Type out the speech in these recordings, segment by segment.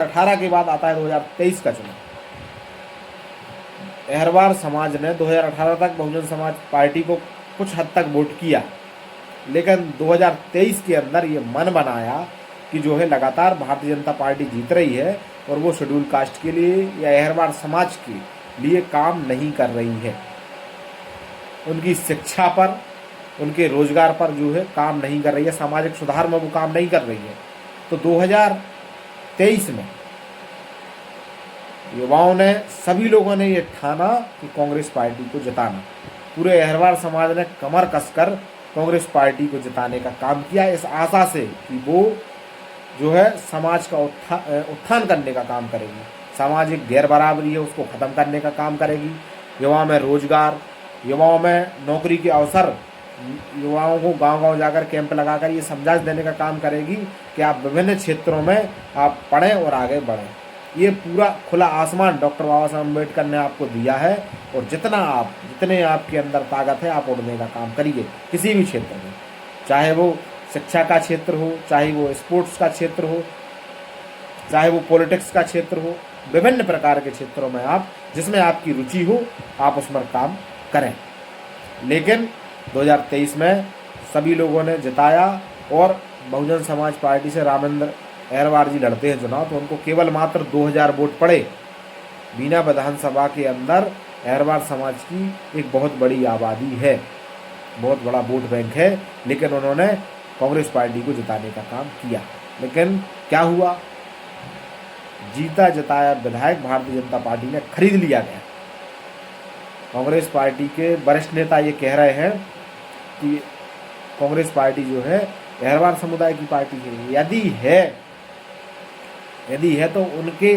2018 के बाद आता है 2023 का चुनाव। अहरवार समाज ने 2018 तक बहुजन समाज पार्टी को कुछ हद तक वोट किया, लेकिन 2023 के अंदर ये मन बनाया कि जो है लगातार भारतीय जनता पार्टी जीत रही है और वो शेड्यूल कास्ट के लिए या अहरवार समाज के लिए काम नहीं कर रही है, उनकी शिक्षा पर, उनके रोजगार पर जो है काम नहीं कर रही है, सामाजिक सुधार में वो काम नहीं कर रही है। तो 2023 में युवाओं ने, सभी लोगों ने ये ठाना कि कांग्रेस पार्टी को जिताना। पूरे अहरवार समाज ने कमर कसकर कांग्रेस पार्टी को जिताने का काम किया, इस आशा से कि वो जो है समाज का उत्थान करने का काम करेगी, सामाजिक गैर बराबरी है उसको ख़त्म करने का काम करेगी, युवाओं में रोजगार, युवाओं में नौकरी के अवसर, युवाओं को गांव-गांव जाकर कैंप लगाकर ये समझा देने का काम करेगी कि आप विभिन्न क्षेत्रों में आप पढ़ें और आगे बढ़ें। ये पूरा खुला आसमान डॉक्टर बाबा साहब अम्बेडकर ने आपको दिया है और जितने आपके अंदर ताकत है आप उड़ने का काम करिए किसी भी क्षेत्र में, चाहे वो शिक्षा का क्षेत्र हो, चाहे वो स्पोर्ट्स का क्षेत्र हो, चाहे वो पॉलिटिक्स का क्षेत्र हो, विभिन्न प्रकार के क्षेत्रों में आप जिसमें आपकी रुचि हो आप उसमें काम करें। लेकिन 2023 में सभी लोगों ने जिताया और बहुजन समाज पार्टी से रामेंद्र अहरवार जी लड़ते हैं चुनाव, तो उनको केवल मात्र 2000 वोट पड़े। बीना विधानसभा के अंदर अहरवार समाज की एक बहुत बड़ी आबादी है, बहुत बड़ा वोट बैंक है, लेकिन उन्होंने कांग्रेस पार्टी को जिताने का काम किया। लेकिन क्या हुआ, जीता जिताया विधायक भारतीय जनता पार्टी ने खरीद लिया गया। कांग्रेस पार्टी के वरिष्ठ नेता ये कह रहे हैं कि कांग्रेस पार्टी जो है अहरवार समुदाय की पार्टी है। यदि है तो उनके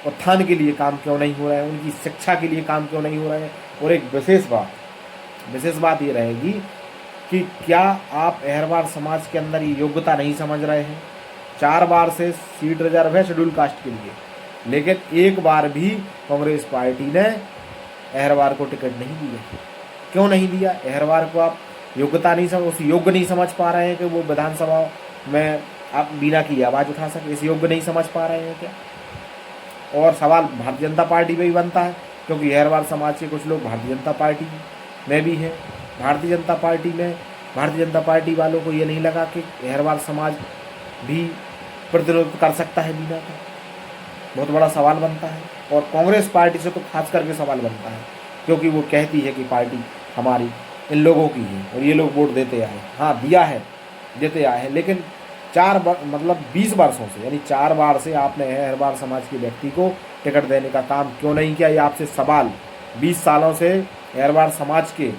उत्थान के लिए काम क्यों नहीं हो रहा है, उनकी शिक्षा के लिए काम क्यों नहीं हो रहा है। और एक विशेष बात ये रहेगी कि क्या आप अहरवार समाज के अंदर ये योग्यता नहीं समझ रहे हैं। 4 बार से सीट रिजर्व है शेड्यूल कास्ट के लिए, लेकिन एक बार भी कांग्रेस पार्टी ने अहरवार को टिकट नहीं दिया। क्यों नहीं दिया? अहरवार को आप योग्यता नहीं समझ, उस योग्य नहीं समझ पा रहे हैं कि वो विधानसभा में आप बीना की आवाज़ उठा सके, इस योग्य नहीं समझ पा रहे हैं क्या? और सवाल भारतीय जनता पार्टी पे भी बनता है, क्योंकि अहरवार समाज के कुछ लोग भारतीय जनता पार्टी में भी हैं। भारतीय जनता पार्टी वालों को ये नहीं लगा कि अहरवार समाज भी प्रतिनिधित्व कर सकता है बीना का। बहुत बड़ा सवाल बनता है और कांग्रेस पार्टी से तो खास करके सवाल बनता है, क्योंकि वो कहती है कि पार्टी हमारी इन लोगों की है और ये लोग वोट देते आए, हाँ दिया है, देते आए हैं। लेकिन 20 वर्षों से, यानी 4 बार से आपने अहरवार समाज के व्यक्ति को टिकट देने का काम क्यों नहीं किया, ये आपसे सवाल। 20 सालों से अहरवार समाज के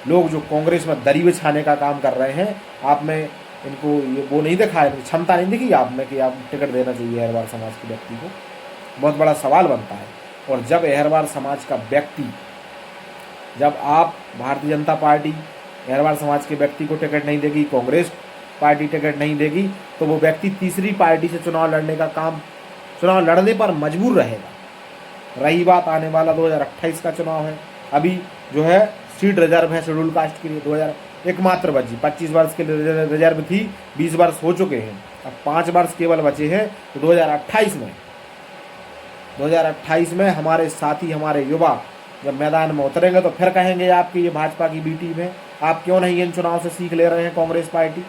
लोग जो कांग्रेस में दरी बिछाने का काम कर रहे हैं, आप में इनको ये वो नहीं दिखाया, क्षमता नहीं दिखी आप में कि आप टिकट देना चाहिए अहरवार समाज के व्यक्ति को। बहुत बड़ा सवाल बनता है। और जब अहरवार समाज का व्यक्ति, जब आप भारतीय जनता पार्टी अहरवार समाज के व्यक्ति को टिकट नहीं देगी, कांग्रेस पार्टी टिकट नहीं देगी, तो वो व्यक्ति तीसरी पार्टी से चुनाव लड़ने पर मजबूर रहेगा। रही बात आने वाला 2028 का चुनाव है, अभी जो है सीट रिजर्व है शेड्यूल कास्ट के लिए 2001 मात्र बची, 25 वर्ष के लिए रिजर्व थी, 20 वर्ष हो चुके हैं, अब 5 वर्ष केवल बचे हैं। तो 2028 में हमारे साथी, हमारे युवा जब मैदान में उतरेंगे तो फिर कहेंगे आपकी ये भाजपा की बी टीम है। आप क्यों नहीं इन चुनाव से सीख ले रहे हैं कांग्रेस पार्टी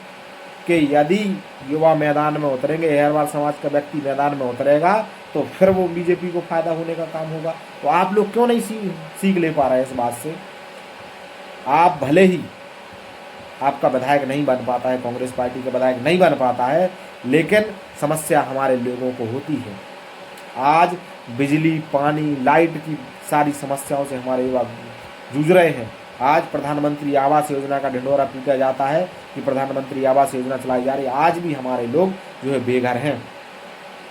कि यदि युवा मैदान में उतरेंगे, अहरवार समाज का व्यक्ति मैदान में उतरेगा तो फिर वो बीजेपी को फायदा होने का काम होगा। तो आप लोग क्यों नहीं सीख ले पा रहे हैं इस बात से। आप भले ही आपका विधायक नहीं बन पाता है, कांग्रेस पार्टी का विधायक नहीं बन पाता है, लेकिन समस्या हमारे लोगों को होती है। आज बिजली, पानी, लाइट की सारी समस्याओं से हमारे युवा जूझ रहे हैं। आज प्रधानमंत्री आवास योजना का ढिंढोरा पीटा जाता है कि प्रधानमंत्री आवास योजना चलाई जा रही है, आज भी हमारे लोग जो है बेघर हैं,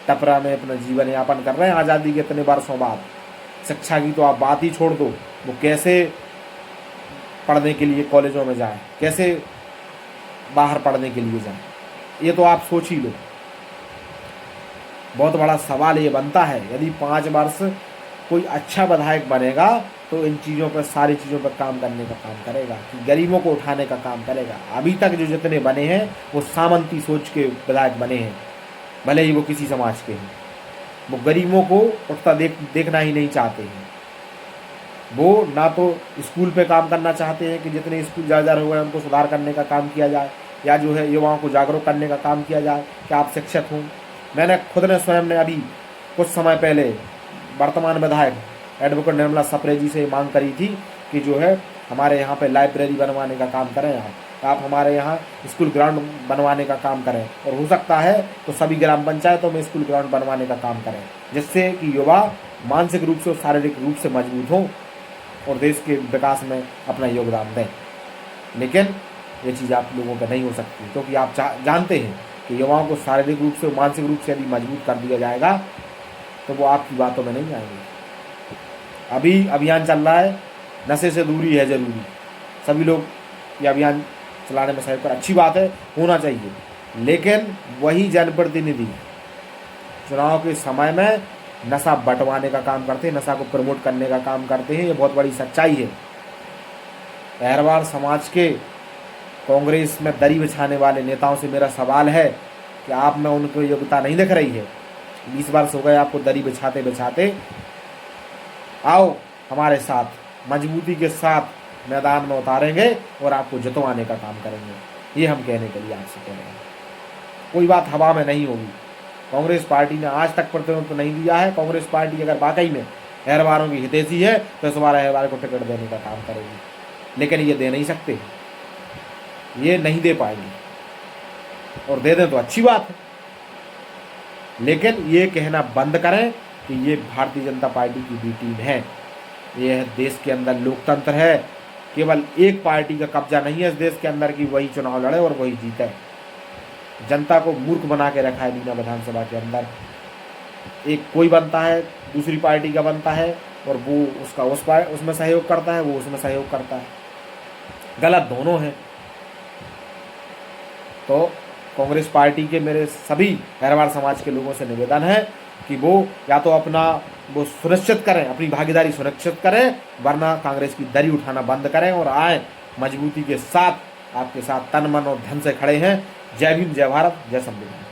टपरा में अपना जीवन यापन कर रहे हैं आज़ादी के इतने वर्षों बाद। शिक्षा की तो आप बात ही छोड़ दो, वो कैसे पढ़ने के लिए कॉलेजों में जाएं, कैसे बाहर पढ़ने के लिए जाएं, ये तो आप सोच ही लो। बहुत बड़ा सवाल ये बनता है, यदि 5 वर्ष कोई अच्छा विधायक बनेगा तो इन चीज़ों पर, सारी चीज़ों पर काम करने का काम करेगा, कि गरीबों को उठाने का काम करेगा। अभी तक जो जितने बने हैं वो सामंती सोच के विधायक बने हैं, भले ही वो किसी समाज के हैं। वो गरीबों को उठता देखना ही नहीं चाहते हैं। वो ना तो स्कूल पे काम करना चाहते हैं कि जितने स्कूल जर्जर हो गए उनको सुधार करने का काम किया जाए, या जो है युवाओं को जागरूक करने का काम किया जाए कि आप शिक्षित हों। मैंने खुद ने स्वयं ने अभी कुछ समय पहले वर्तमान विधायक एडवोकेट निर्मला सप्रे जी से मांग करी थी कि जो है हमारे यहाँ पे लाइब्रेरी बनवाने का काम करें, आप हमारे यहाँ स्कूल ग्राउंड बनवाने का काम करें, और हो सकता है तो सभी ग्राम पंचायतों में स्कूल ग्राउंड बनवाने का काम करें, जिससे कि युवा मानसिक रूप से और शारीरिक रूप से मजबूत हों और देश के विकास में अपना योगदान दें। लेकिन ये चीज़ आप लोगों का नहीं हो सकती, क्योंकि आप जानते हैं कि युवाओं को शारीरिक रूप से और मानसिक रूप से यदि मजबूत कर दिया जाएगा तो वो आपकी बातों में नहीं आएंगे। अभी अभियान चल रहा है, नशे से दूरी है जरूरी, सभी लोग ये अभियान चलाने में सहयोग कर, अच्छी बात है, होना चाहिए। लेकिन वही जनप्रतिनिधि चुनाव के समय में नशा बंटवाने का काम करते हैं, नशा को प्रमोट करने का काम करते हैं। ये बहुत बड़ी सच्चाई है। अहरवार समाज के कांग्रेस में दरी बिछाने वाले नेताओं से मेरा सवाल है कि आप में उनको योग्यता नहीं दिख रही है। 20 वर्ष हो गए आपको दरी बिछाते बिछाते। आओ हमारे साथ, मजबूती के साथ मैदान में उतारेंगे और आपको जितवाने का काम करेंगे। ये हम कहने के लिए आपसे कह रहे हैं। कोई बात हवा में नहीं होगी। कांग्रेस पार्टी ने आज तक प्रतिनिधित्व नहीं दिया है। कांग्रेस पार्टी अगर वाकई में अहरवारों की हितैषी है तो इस बार अहरवार को टिकट देने का काम करेगी, लेकिन ये दे नहीं सकते, ये नहीं दे पाएंगे, और दे दें तो अच्छी बात है। लेकिन ये कहना बंद करें कि ये भारतीय जनता पार्टी की बी टीम है। ये देश के अंदर लोकतंत्र है, केवल एक पार्टी का कब्जा नहीं है इस देश के अंदर की वही चुनाव लड़े और वही जीते। जनता को मूर्ख बना के रखा है लीना विधानसभा के अंदर। एक कोई बनता है, दूसरी पार्टी का बनता है, और वो उसका उसमें सहयोग करता है, वो उसमें सहयोग करता है। गलत दोनों हैं। तो कांग्रेस पार्टी के मेरे सभी अहरवार समाज के लोगों से निवेदन है कि वो या तो वो सुनिश्चित करें, अपनी भागीदारी सुनिश्चित करें, वरना कांग्रेस की दरी उठाना बंद करें और आए मजबूती के साथ, आपके साथ तन मन और धन से खड़े हैं। जय भीम, जय भारत, जय संविधान।